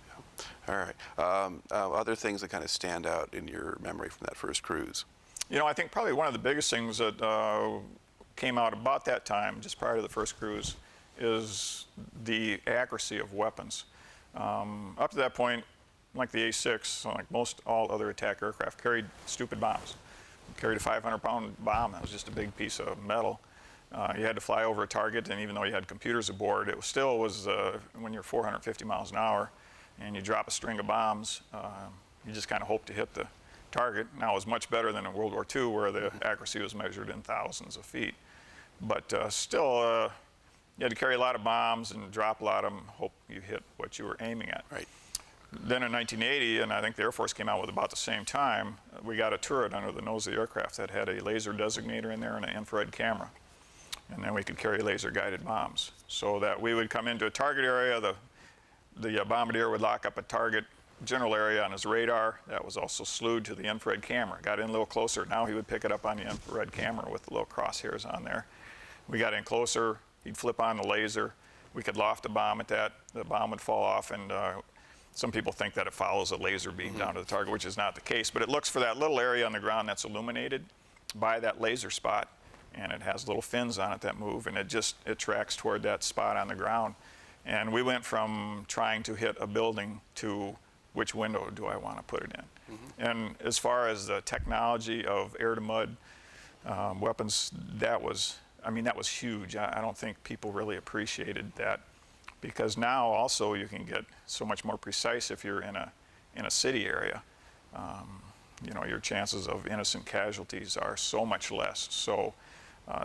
Yeah. All right. Other things that kind of stand out in your memory from that first cruise? You know, I think probably one of the biggest things that came out about that time, just prior to the first cruise, is the accuracy of weapons. Up to that point, like the A6, like most all other attack aircraft, carried stupid bombs. Carried a 500-pound bomb. That was just a big piece of metal. You had to fly over a target, and even though you had computers aboard, it still was, when you're 450 miles an hour and you drop a string of bombs, you just kind of hope to hit the target. Now, it was much better than in World War II, where the accuracy was measured in thousands of feet. But still, you had to carry a lot of bombs and drop a lot of them, hope you hit what you were aiming at. Right. Then in 1980, and I think the Air Force came out with about the same time, we got a turret under the nose of the aircraft that had a laser designator in there and an infrared camera. And then we could carry laser-guided bombs. So that we would come into a target area, the bombardier would lock up a target general area on his radar. That was also slewed to the infrared camera. Got in a little closer. Now he would pick it up on the infrared camera with the little crosshairs on there. We got in closer. He'd flip on the laser. We could loft a bomb at that. The bomb would fall off, and some people think that it follows a laser beam down to the target, which is not the case. But it looks for that little area on the ground that's illuminated by that laser spot, and it has little fins on it that move, and it tracks toward that spot on the ground. And we went from trying to hit a building to which window do I want to put it in. And as far as the technology of air-to-mud weapons, that was huge. I don't think people really appreciated that, because now also you can get so much more precise if you're in a city area. You know, your chances of innocent casualties are so much less. So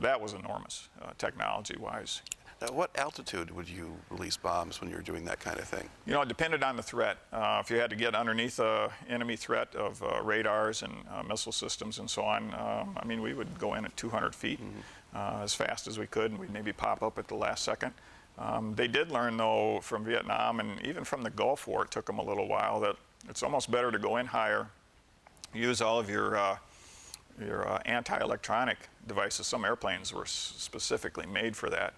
that was enormous, technology-wise. Now, what altitude would you release bombs when you're doing that kind of thing? You know, it depended on the threat. If you had to get underneath an enemy threat of radars and missile systems and so on, I mean, we would go in at 200 feet as fast as we could, and we'd maybe pop up at the last second. They did learn, though, from Vietnam and even from the Gulf War, it took them a little while, that it's almost better to go in higher, use all of your anti-electronic devices. Some airplanes were specifically made for that.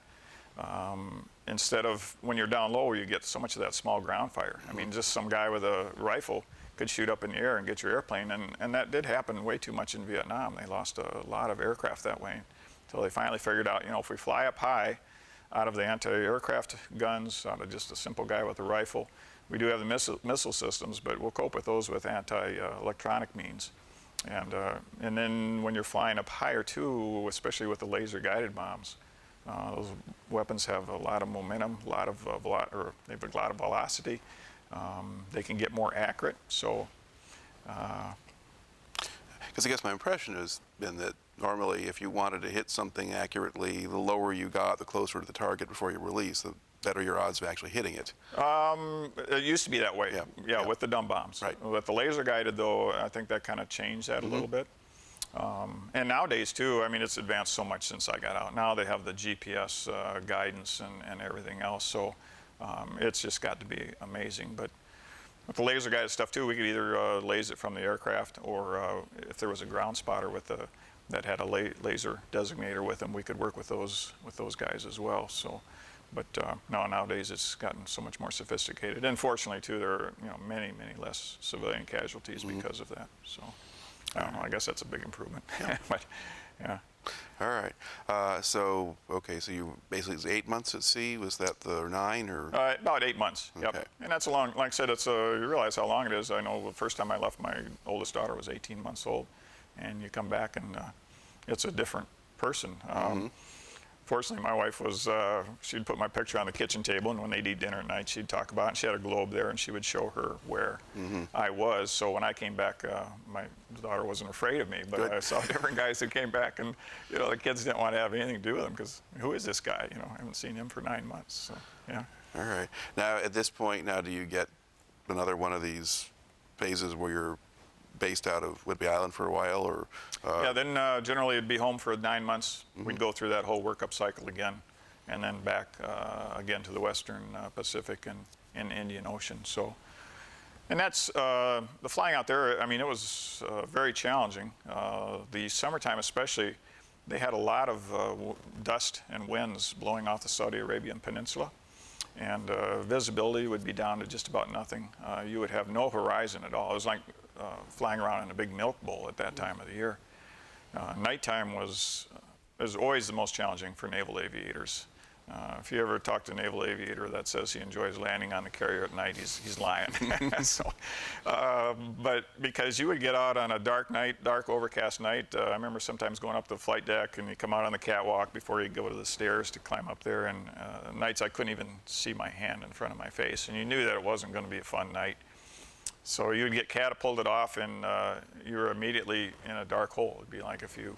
Instead of when you're down low, you get so much of that small ground fire. I mean, just some guy with a rifle could shoot up in the air and get your airplane, and that did happen way too much in Vietnam. They lost a lot of aircraft that way until they finally figured out, you know, if we fly up high out of the anti-aircraft guns, out of just a simple guy with a rifle, we do have the missile systems, but we'll cope with those with anti-electronic means. And then when you're flying up higher too, especially with the laser-guided bombs, those weapons have a lot of momentum, they have a lot of velocity. They can get more accurate. So, because I guess my impression has been that normally, if you wanted to hit something accurately, the lower you got, the closer to the target before you release, the better your odds of actually hitting it. It used to be that way. Yeah, with the dumb bombs. Right. With the laser guided, though, I think that kind of changed that a little bit. And nowadays, too, I mean, it's advanced so much since I got out. Now they have the GPS guidance and everything else, so it's just got to be amazing. But with the laser-guided stuff, too, we could either laser it from the aircraft, or if there was a ground spotter that had a laser designator with them, we could work with those guys as well. So, but no, nowadays it's gotten so much more sophisticated. And fortunately, too, there are many less civilian casualties because of that. So. I don't know, I guess that's a big improvement. Yeah. But, yeah. All right. So you basically, it was 8 months at sea. Was that the 9 or? About 8 months, Okay. Yep. And that's a long, like I said, you realize how long it is. I know the first time I left, my oldest daughter was 18 months old. and you come back and it's a different person. Fortunately, my wife was, she'd put my picture on the kitchen table, and when they'd eat dinner at night, she'd talk about it, and she had a globe there, and she would show her where I was. So when I came back, my daughter wasn't afraid of me, but Good. I saw different guys who came back, and, you know, the kids didn't want to have anything to do with him, because who is this guy? You know, I haven't seen him for 9 months, so, yeah. All right. Now, at this point, now do you get another one of these phases where you're based out of Whidbey Island for a while, or? Yeah, then generally it'd be home for 9 months. We'd go through that whole workup cycle again, and then back again to the Western Pacific and Indian Ocean. So, and that's the flying out there. I mean, it was very challenging. The summertime, especially, they had a lot of dust and winds blowing off the Saudi Arabian Peninsula, and visibility would be down to just about nothing. You would have no horizon at all. It was like flying around in a big milk bowl at that time of the year. Nighttime was always the most challenging for naval aviators. If you ever talk to a naval aviator that says he enjoys landing on the carrier at night, he's lying. So, but because you would get out on a dark night, dark overcast night, I remember sometimes going up to the flight deck and you come out on the catwalk before you go to the stairs to climb up there, and nights I couldn't even see my hand in front of my face, and you knew that it wasn't going to be a fun night. So you would get catapulted off, and you were immediately in a dark hole. It'd be like if you,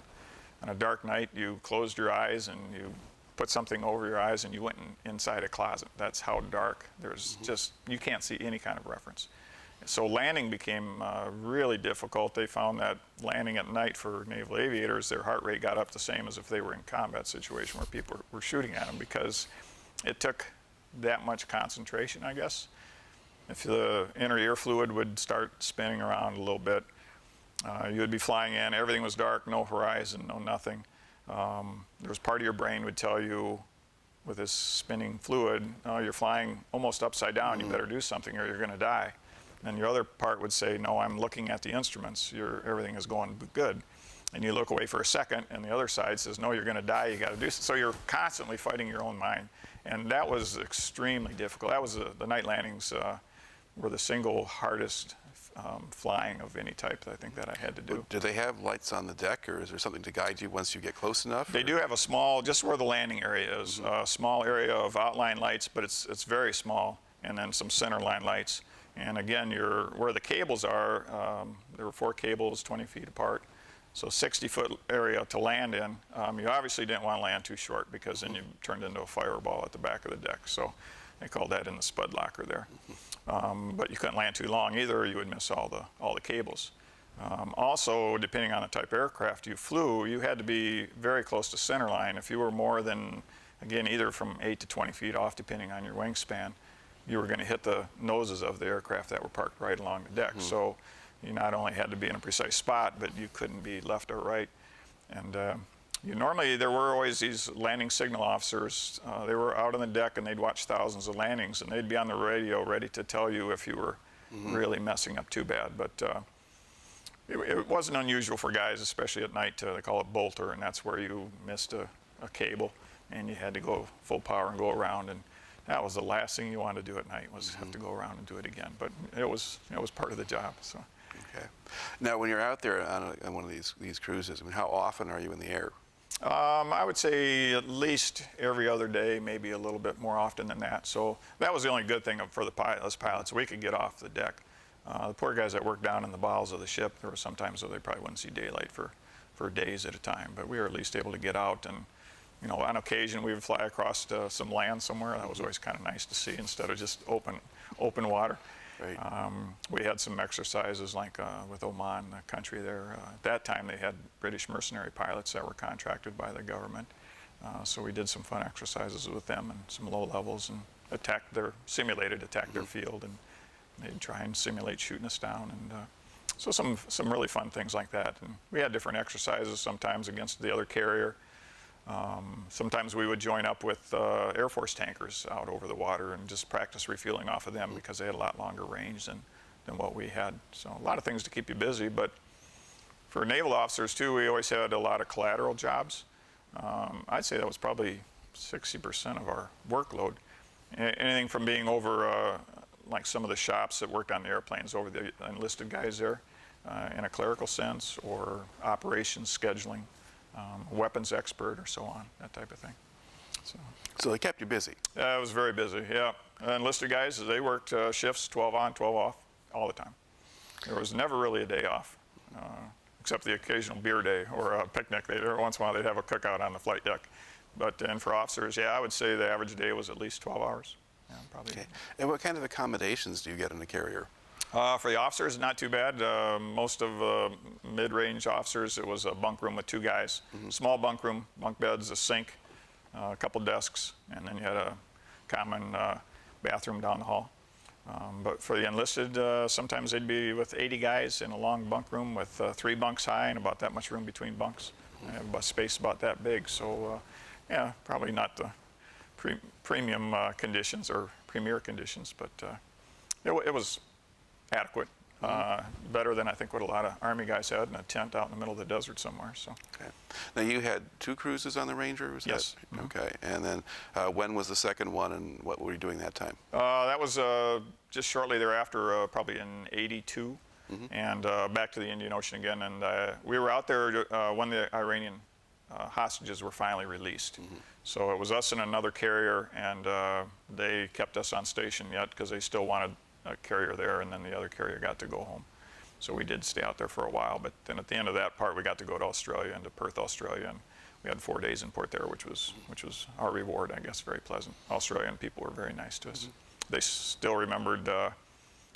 on a dark night, you closed your eyes and you put something over your eyes and you went inside a closet. That's how dark. There's just, you can't see any kind of reference. So landing became really difficult. They found that landing at night for naval aviators, their heart rate got up the same as if they were in combat situation where people were shooting at them, because it took that much concentration, I guess. If the inner ear fluid would start spinning around a little bit, you would be flying in, everything was dark, no horizon, no nothing. There was part of your brain would tell you, with this spinning fluid, oh, you're flying almost upside down, you better do something or you're going to die. And your other part would say, no, I'm looking at the instruments, everything is going good. And you look away for a second, and the other side says, no, you're going to die, you got to do something. So you're constantly fighting your own mind. And that was extremely difficult. That was the night landings were the single hardest flying of any type that I think that I had to do. Do they have lights on the deck, or is there something to guide you once you get close enough? They do have a small, just where the landing area is, a small area of outline lights, but it's very small, and then some center line lights. And again, where the cables are, there were 4 cables 20 feet apart, so 60-foot area to land in. You obviously didn't want to land too short, because then you turned into a fireball at the back of the deck. So they called that in the spud locker there. But you couldn't land too long either, or you would miss all the cables. Also, depending on the type of aircraft you flew, you had to be very close to center line. If you were more than, again, either from 8 to 20 feet off, depending on your wingspan, you were going to hit the noses of the aircraft that were parked right along the deck. So you not only had to be in a precise spot, but you couldn't be left or right. And normally, there were always these landing signal officers. They were out on the deck, and they'd watch thousands of landings, and they'd be on the radio ready to tell you if you were really messing up too bad. But it wasn't unusual for guys, especially at night, they call it bolter, and that's where you missed a cable, and you had to go full power and go around. And that was the last thing you wanted to do at night, was have to go around and do it again. But it was part of the job. So. Okay. Now, when you're out there on one of these cruises, I mean, how often are you in the air? I would say at least every other day, maybe a little bit more often than that. So that was the only good thing for the pilots. We could get off the deck. The poor guys that worked down in the bowels of the ship, there were some times where they probably wouldn't see daylight for days at a time. But we were at least able to get out, and you know, on occasion we would fly across some land somewhere. That was always kind of nice to see instead of just open water. Right. We had some exercises like with Oman, the country there. At that time, they had British mercenary pilots that were contracted by the government. So we did some fun exercises with them and some low levels, and simulated attack their field, and they'd try and simulate shooting us down. And so some really fun things like that. And we had different exercises sometimes against the other carrier. Sometimes we would join up with Air Force tankers out over the water and just practice refueling off of them, because they had a lot longer range than what we had. So a lot of things to keep you busy, but for naval officers too, we always had a lot of collateral jobs. I'd say that was probably 60% of our workload. Anything from being over like some of the shops that worked on the airplanes, over the enlisted guys there. in a clerical sense, or operations scheduling, weapons expert, or so on, that type of thing. So they kept you busy. It was very busy, yeah. Enlisted guys, they worked shifts, 12 on, 12 off, all the time. There was never really a day off, except the occasional beer day or a picnic. Every once in a while they'd have a cookout on the flight deck. But and for officers, yeah, I would say the average day was at least 12 hours. Yeah, probably. Okay. And what kind of accommodations do you get in a carrier? For the officers, not too bad. Most of mid-range officers, it was a bunk room with 2 guys. Small bunk room, bunk beds, a sink, a couple desks, and then you had a common bathroom down the hall. But for the enlisted, sometimes they'd be with 80 guys in a long bunk room with 3 bunks high and about that much room between bunks. They have a space about that big, so yeah, probably not the premium conditions or premier conditions, but it was adequate. Better than I think what a lot of Army guys had in a tent out in the middle of the desert somewhere. So. Okay. Now you had 2 cruises on the Ranger, was Yes. that? Okay. And then when was the second one, and what were you doing that time? That was just shortly thereafter, probably in '82, and back to the Indian Ocean again. And we were out there when the Iranian hostages were finally released. So it was us and another carrier, and they kept us on station yet because they still wanted a carrier there, and then the other carrier got to go home. So we did stay out there for a while, but then at the end of that part, we got to go to Australia, and to Perth, Australia, and we had 4 days in port there, which was our reward, I guess, very pleasant. Australian people were very nice to us. They still remembered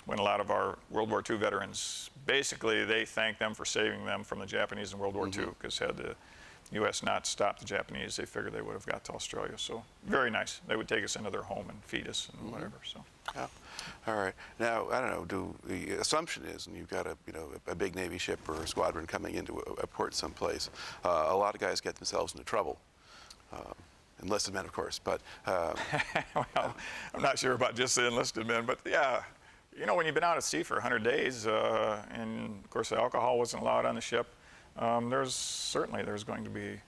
when a lot of our World War II veterans, basically they thanked them for saving them from the Japanese in World War II, because had the U.S. not stopped the Japanese, they figured they would have got to Australia. So very nice. They would take us into their home and feed us and whatever. So. Yeah. All right. Now, I don't know, the assumption is, and you've got a big Navy ship or a squadron coming into a port someplace, a lot of guys get themselves into trouble. Enlisted men, of course, but... Well, I'm not sure about just the enlisted men, but yeah, you know, when you've been out at sea for 100 days, and of course the alcohol wasn't allowed on the ship, there's going to be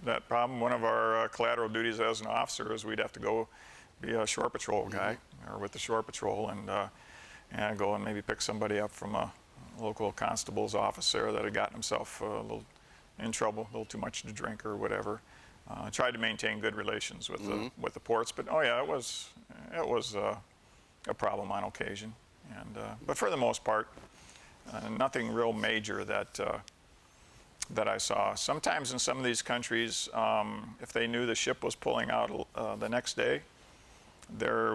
that problem. One of our collateral duties as an officer is we'd have to go be a shore patrol guy, or with the shore patrol, and go and maybe pick somebody up from a local constable's office there that had gotten himself a little in trouble, a little too much to drink or whatever. Tried to maintain good relations with the ports, but oh yeah, it was a problem on occasion, and but for the most part, nothing real major that I saw. Sometimes in some of these countries, if they knew the ship was pulling out the next day,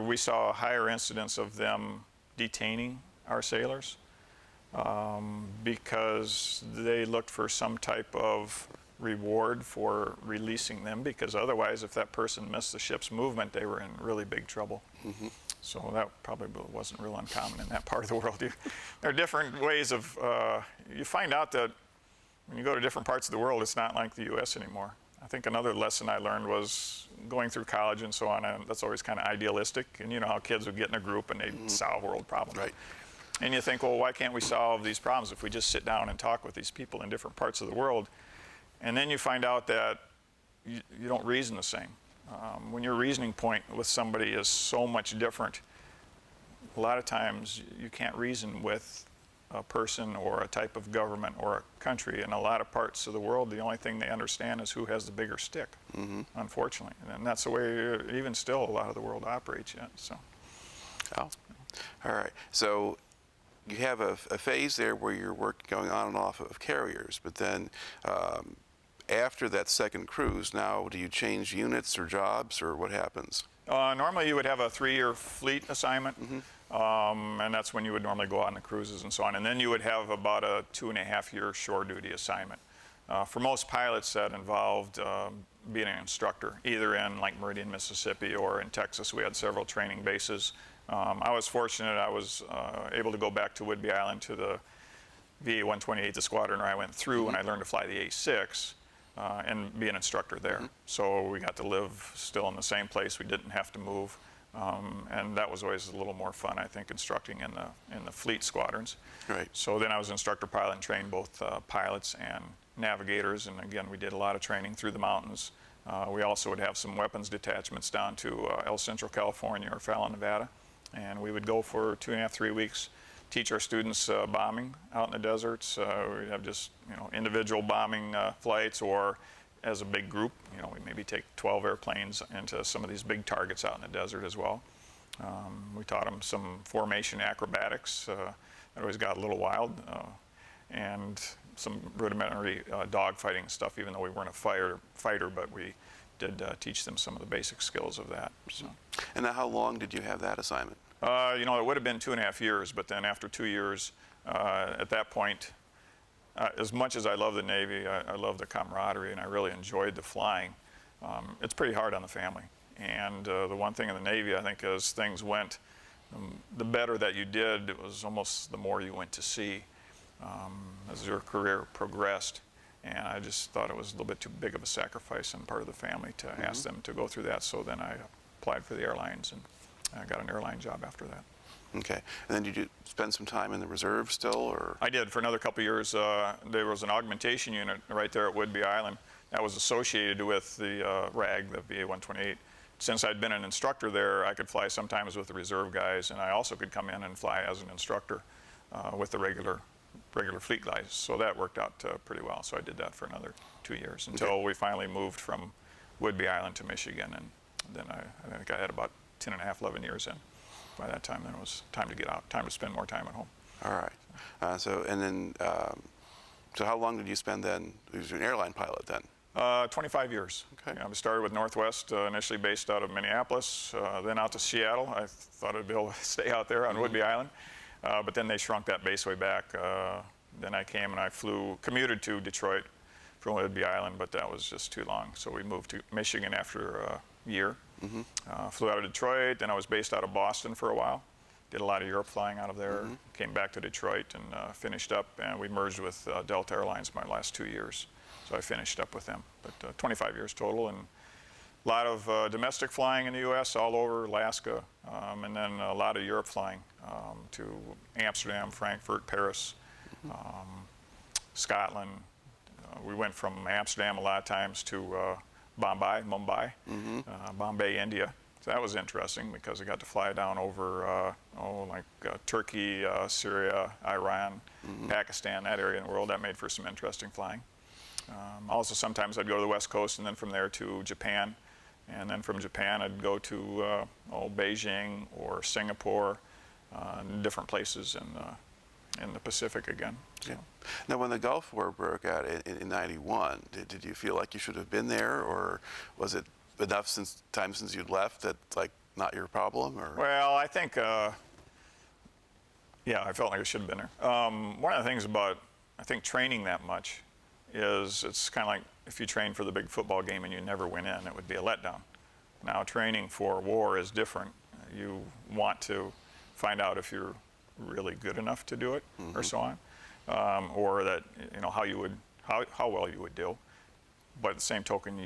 we saw a higher incidence of them detaining our sailors because they looked for some type of reward for releasing them, because otherwise if that person missed the ship's movement, they were in really big trouble. So that probably wasn't real uncommon in that part of the world. There are different ways of, you find out that when you go to different parts of the world, it's not like the U.S. anymore. I think another lesson I learned was going through college and so on, and that's always kind of idealistic, and you know how kids would get in a group and they'd solve world problems. Right. And you think, well, why can't we solve these problems if we just sit down and talk with these people in different parts of the world? And then you find out that you don't reason the same. When your reasoning point with somebody is so much different, a lot of times you can't reason with a person or a type of government or a country. In a lot of parts of the world, the only thing they understand is who has the bigger stick, unfortunately. And that's the way even still a lot of the world operates yet. So. Oh. All right. So you have a phase there where you're going on and off of carriers, but then after that second cruise, now do you change units or jobs, or what happens? Normally you would have a 3-year fleet assignment, and that's when you would normally go on the cruises and so on. And then you would have about a 2.5-year shore duty assignment. For most pilots, that involved being an instructor, either in like Meridian, Mississippi, or in Texas. We had several training bases. I was fortunate. I was able to go back to Whidbey Island to the V8128, the squadron where I went through when I learned to fly the A6. And be an instructor there. So we got to live still in the same place. We didn't have to move, and that was always a little more fun, I think, instructing in the fleet squadrons. Right. So then I was instructor pilot and trained both pilots and navigators, and again we did a lot of training through the mountains. We also would have some weapons detachments down to El Centro, California, or Fallon, Nevada, and we would go for 2.5–3 weeks teach our students bombing out in the deserts. We have just, individual bombing flights, or as a big group. We maybe take 12 airplanes into some of these big targets out in the desert as well. We taught them some formation acrobatics. That always got a little wild. And some rudimentary dogfighting stuff, even though we weren't a fighter, but we did teach them some of the basic skills of that. So. And now how long did you have that assignment? It would have been 2.5 years, but then after 2 years, at that point, as much as I love the Navy, I love the camaraderie, and I really enjoyed the flying. It's pretty hard on the family. And the one thing in the Navy, I think, as things went, the better that you did, it was almost the more you went to sea as your career progressed. And I just thought it was a little bit too big of a sacrifice on part of the family to ask them to go through that. So then I applied for the airlines, and I got an airline job after that. Okay. And then did you spend some time in the reserve still, or? I did for another couple of years. There was an augmentation unit right there at Whidbey Island that was associated with the RAG, the VA-128. Since I'd been an instructor there, I could fly sometimes with the reserve guys, and I also could come in and fly as an instructor with the regular fleet guys. So that worked out pretty well. So I did that for another 2 years until we finally moved from Whidbey Island to Michigan, and then I think I had about 10 and a half, 11 years in. By that time, then it was time to get out, time to spend more time at home. All right. So how long did you spend then? You were an airline pilot then? 25 years. Okay. I started with Northwest, initially based out of Minneapolis, then out to Seattle. I thought I'd be able to stay out there on Whidbey Island, but then they shrunk that base way back. Then I came and I commuted to Detroit from Whidbey Island, but that was just too long. So we moved to Michigan after a year. Flew out of Detroit, then I was based out of Boston for a while. Did a lot of Europe flying out of there. Came back to Detroit and finished up, and we merged with Delta Airlines my last 2 years. So I finished up with them, but 25 years total, and a lot of domestic flying in the U.S., all over Alaska, and then a lot of Europe flying to Amsterdam, Frankfurt, Paris, Scotland. We went from Amsterdam a lot of times to Mumbai, Bombay, India. So that was interesting because I got to fly down over Turkey, Syria, Iran, Pakistan, that area in the world. That made for some interesting flying. Also, sometimes I'd go to the West Coast and then from there to Japan. And then from Japan, I'd go to Beijing or Singapore, different places in the Pacific again. So. Yeah. Now, when the Gulf War broke out in '91, did you feel like you should have been there, or was it enough since you'd left that it's like not your problem? Or? Well, I think, yeah, I felt like I should have been there. One of the things about, I think, training that much is it's kind of like if you train for the big football game and you never went in, it would be a letdown. Now, training for war is different. You want to find out if you're really good enough to do it, or so on, or that how well you would do. But at the same token,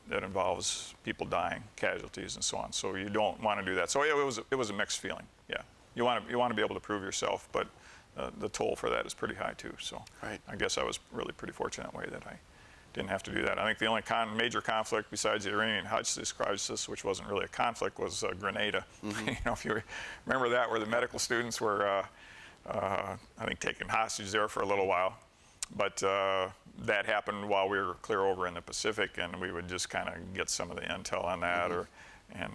that involves people dying, casualties, and so on. So you don't want to do that. So it was a mixed feeling. Yeah, you want to be able to prove yourself, but the toll for that is pretty high too. So I guess I was really pretty fortunate that way that I didn't have to do that. I think the only major conflict besides the Iranian Hajj crisis, which wasn't really a conflict, was Grenada. If you remember that, where the medical students were, I think, taken hostage there for a little while. But that happened while we were clear over in the Pacific, and we would just kind of get some of the intel on that. And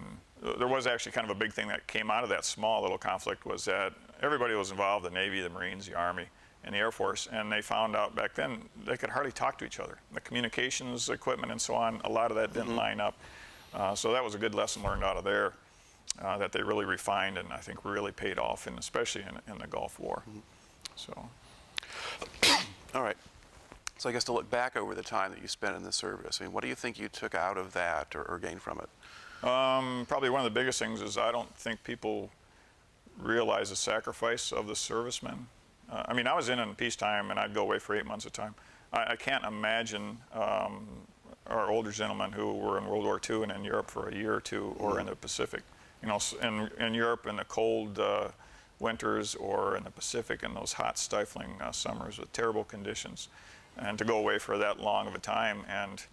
there was actually kind of a big thing that came out of that small little conflict, was that everybody was involved, the Navy, the Marines, the Army, and the Air Force, and they found out back then they could hardly talk to each other. The communications equipment and so on, a lot of that didn't line up. So that was a good lesson learned out of there that they really refined, and I think really paid off, and especially in the Gulf War. So. All right. So I guess to look back over the time that you spent in the service, I mean, what do you think you took out of that or gained from it? Probably one of the biggest things is I don't think people realize the sacrifice of the servicemen. I mean, I was in peacetime, and I'd go away for 8 months at a time. I can't imagine our older gentlemen who were in World War II and in Europe for a year or two, or in the Pacific. In Europe in the cold winters, or in the Pacific in those hot, stifling summers with terrible conditions, and to go away for that long of a time, and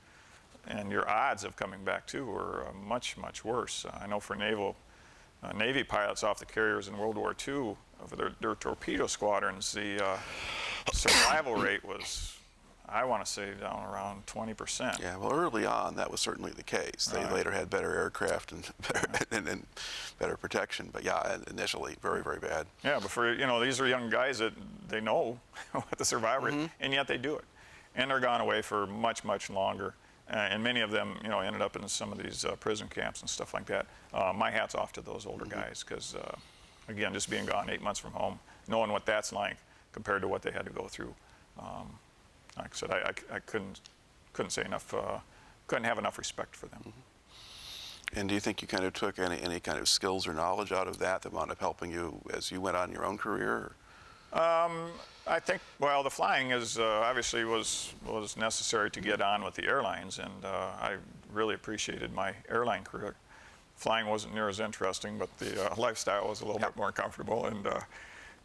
your odds of coming back too were much, much worse. I know for Navy pilots off the carriers in World War II, their torpedo squadrons, the survival rate was, I want to say, down around 20%. Yeah, well, early on, that was certainly the case. They later had better aircraft and better protection, but yeah, initially, very, very bad. Yeah, but for, these are young guys that they know what the survival rate, and yet they do it. And they're gone away for much, much longer. And many of them, ended up in some of these prison camps and stuff like that. My hat's off to those older guys, because, again, just being gone 8 months from home, knowing what that's like compared to what they had to go through. Like I said, I couldn't say enough, couldn't have enough respect for them. And do you think you kind of took any kind of skills or knowledge out of that wound up helping you as you went on your own career? I think, well, the flying is obviously was necessary to get on with the airlines, and I really appreciated my airline career. Flying wasn't near as interesting, but the lifestyle was a little bit more comfortable, and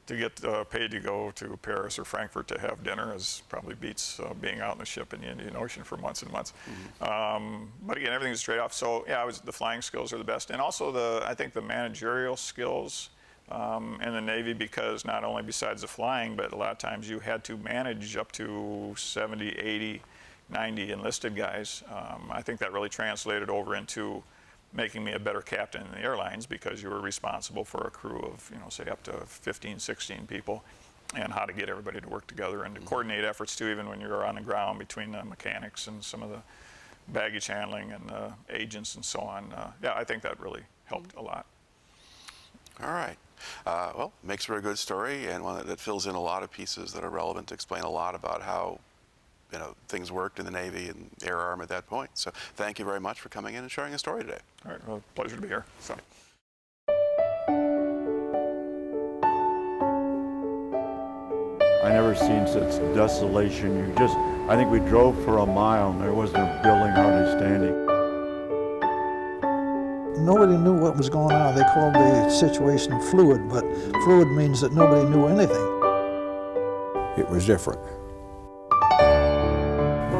to get paid to go to Paris or Frankfurt to have dinner probably beats being out in the ship in the Indian Ocean for months and months. But again, everything's straight off. So yeah, the flying skills are the best, and also I think the managerial skills in the Navy, because not only besides the flying, but a lot of times you had to manage up to 70, 80, 90 enlisted guys. I think that really translated over into making me a better captain in the airlines, because you were responsible for a crew of, say up to 15, 16 people, and how to get everybody to work together and to coordinate efforts too, even when you're on the ground between the mechanics and some of the baggage handling and agents and so on. Yeah, I think that really helped a lot. All right. Well, makes for a good story, and one that fills in a lot of pieces that are relevant to explain a lot about how things worked in the Navy and Air Arm at that point. So thank you very much for coming in and sharing a story today. All right, well, pleasure to be here. So. I never seen such desolation. I think we drove for a mile and there wasn't a building hardly standing. Nobody knew what was going on. They called the situation fluid, but fluid means that nobody knew anything. It was different.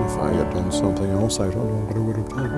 If I had done something else, I don't know what I would have done.